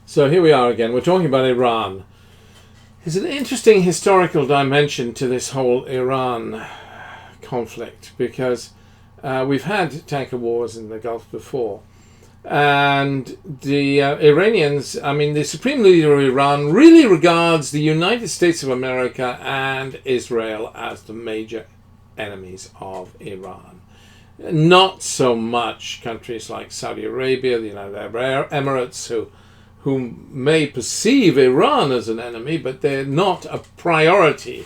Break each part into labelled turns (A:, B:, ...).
A: So here we are again. We're talking about Iran. There's an interesting historical dimension to this whole Iran conflict because we've had tanker wars in the Gulf before. And the Iranians, the Supreme Leader of Iran really regards the United States of America and Israel as the major enemies of Iran. Not so much countries like Saudi Arabia, the United Arab Emirates, who may perceive Iran as an enemy, but they're not a priority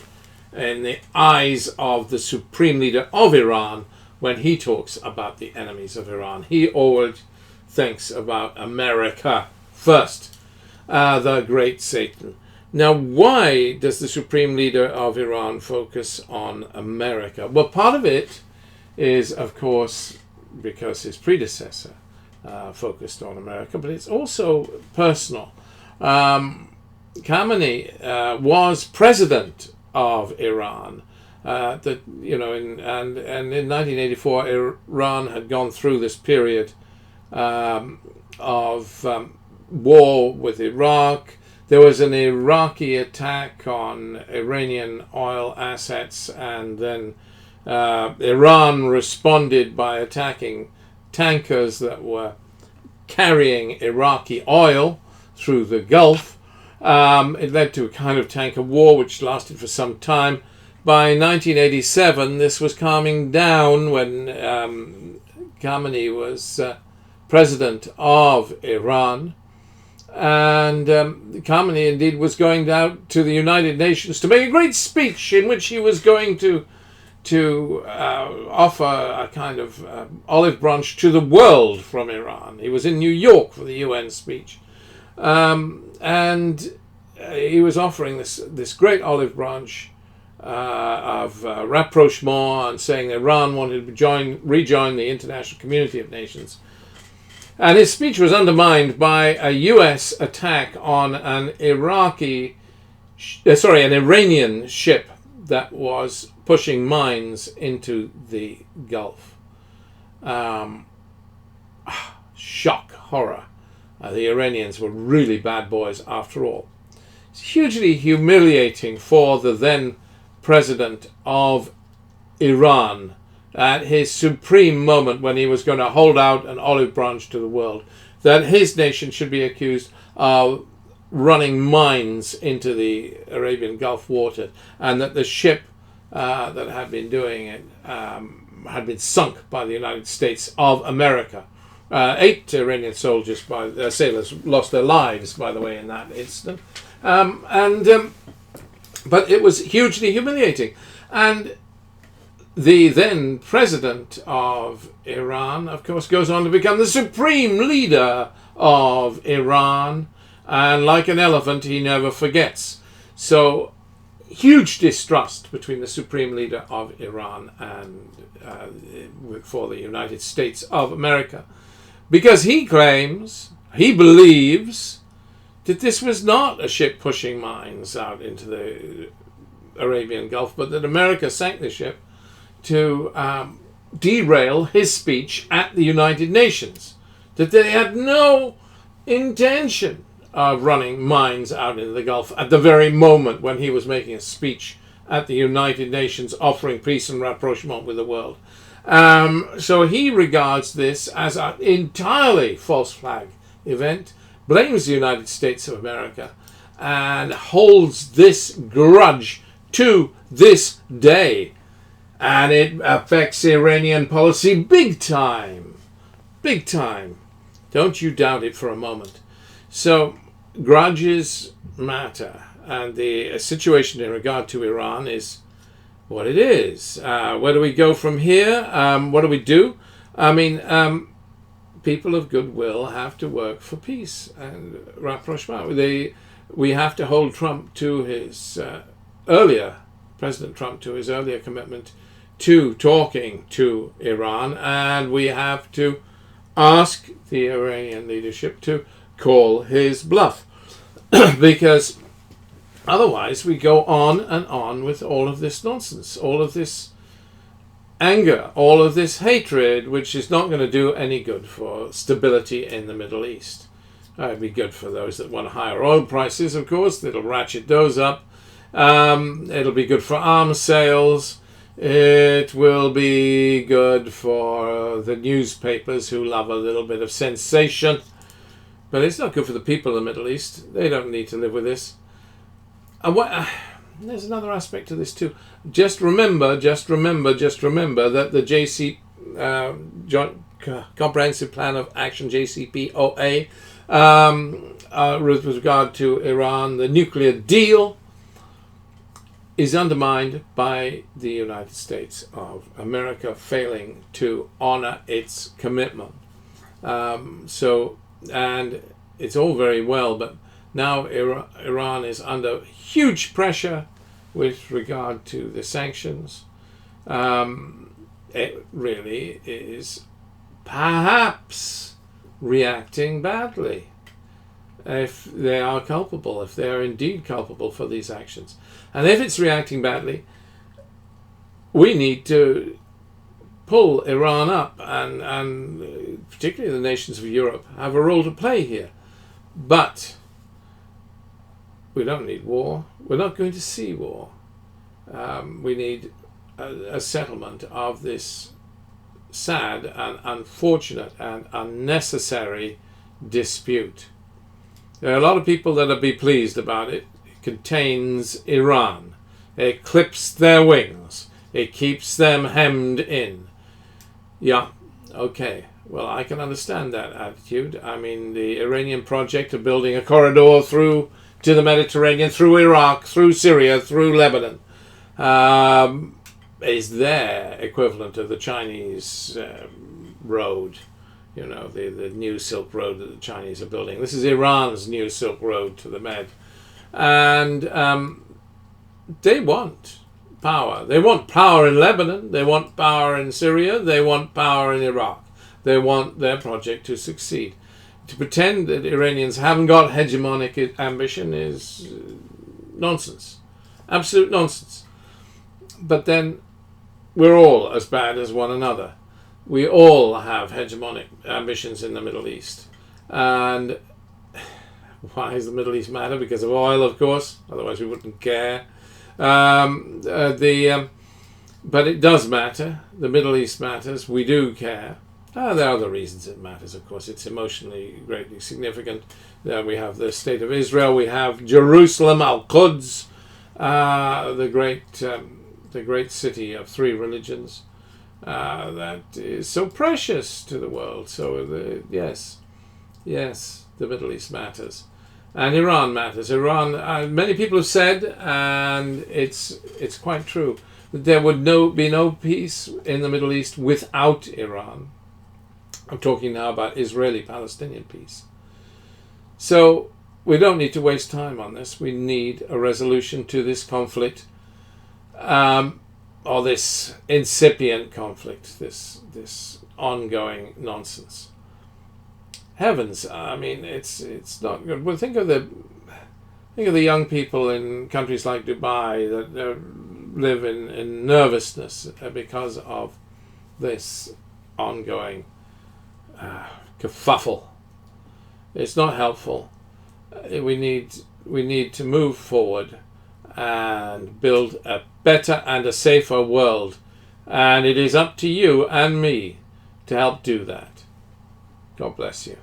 A: in the eyes of the Supreme Leader of Iran when he talks about the enemies of Iran. He always thinks about America first, the great Satan. Now, why does the Supreme Leader of Iran focus on America? Well, part of it is, of course, because his predecessor focused on America, but it's also personal. Khamenei was president of Iran. And in 1984, Iran had gone through this period of war with Iraq. There was an Iraqi attack on Iranian oil assets, and then Iran responded by attacking tankers that were carrying Iraqi oil through the Gulf. It led to a kind of tanker war which lasted for some time. By 1987, this was calming down when Khamenei was president of Iran. And Khamenei indeed was going out to the United Nations to make a great speech in which he was going to offer a kind of olive branch to the world from Iran. He was in New York for the UN speech. And he was offering this great olive branch of rapprochement and saying Iran wanted to rejoin the international community of nations. And his speech was undermined by a US attack on an Iranian ship that was pushing mines into the Gulf. Shock, horror. The Iranians were really bad boys after all. It's hugely humiliating for the then president of Iran at his supreme moment when he was going to hold out an olive branch to the world, that his nation should be accused of running mines into the Arabian Gulf water, and that the ship that had been doing it had been sunk by the United States of America. 8 Iranian sailors lost their lives, by the way, in that incident. But it was hugely humiliating. And the then president of Iran, of course, goes on to become the supreme leader of Iran. And like an elephant, he never forgets. So, huge distrust between the supreme leader of Iran and for the United States of America. Because he believes that this was not a ship pushing mines out into the Arabian Gulf, but that America sank the ship to derail his speech at the United Nations. That they had no intention of running mines out into the Gulf at the very moment when he was making a speech at the United Nations offering peace and rapprochement with the world. So he regards this as an entirely false flag event, blames the United States of America, and holds this grudge to this day. And it affects Iranian policy big time. Big time. Don't you doubt it for a moment. So, grudges matter. And the situation in regard to Iran is what it is. Where do we go from here? What do we do? People of goodwill have to work for peace and rapprochement. We have to hold Trump to his President Trump to his earlier commitment to talking to Iran, and we have to ask the Iranian leadership to call his bluff. Because otherwise we go on and on with all of this nonsense, all of this anger, all of this hatred, which is not going to do any good for stability in the Middle East. It'd be good for those that want higher oil prices, of course. It'll ratchet those up. It'll be good for arms sales. It will be good for the newspapers who love a little bit of sensation. But it's not good for the people in the Middle East. They don't need to live with this. And there's another aspect to this too. Just remember that the Joint Comprehensive Plan of Action, JCPOA, with regard to Iran, the nuclear deal, is undermined by the United States of America failing to honor its commitment. And it's all very well, but now Iran is under huge pressure with regard to the sanctions. It really is perhaps reacting badly if they are culpable, if they are indeed culpable for these actions. And if it's reacting badly, we need to pull Iran up, and particularly the nations of Europe have a role to play here. But we don't need war. We're not going to see war. We need a settlement of this sad and unfortunate and unnecessary dispute. There are a lot of people that'll be pleased about it. It contains Iran. It clips their wings. It keeps them hemmed in. Yeah, okay. Well, I can understand that attitude. I mean, the Iranian project of building a corridor through to the Mediterranean, through Iraq, through Syria, through Lebanon, is their equivalent of the Chinese road. You know, the new Silk Road that the Chinese are building. This is Iran's new Silk Road to the Med. And they want power. They want power in Lebanon. They want power in Syria. They want power in Iraq. They want their project to succeed. To pretend that Iranians haven't got hegemonic ambition is nonsense. Absolute nonsense. But then we're all as bad as one another. We all have hegemonic ambitions in the Middle East. And why does the Middle East matter? Because of oil, of course. Otherwise we wouldn't care. But it does matter. The Middle East matters. We do care. There are other reasons it matters, of course. It's emotionally greatly significant. We have the State of Israel. We have Jerusalem, Al-Quds, the great city of three religions. That is so precious to the world. So yes, the Middle East matters, and Iran matters. Iran. Many people have said, and it's quite true, that there would be no peace in the Middle East without Iran. I'm talking now about Israeli-Palestinian peace. So we don't need to waste time on this. We need a resolution to this conflict. Or this incipient conflict, this ongoing nonsense. Heavens, I mean, it's not good. Well, think of the young people in countries like Dubai that live in nervousness because of this ongoing kerfuffle. It's not helpful. We need to move forward and build a better and a safer world. And it is up to you and me to help do that. God bless you.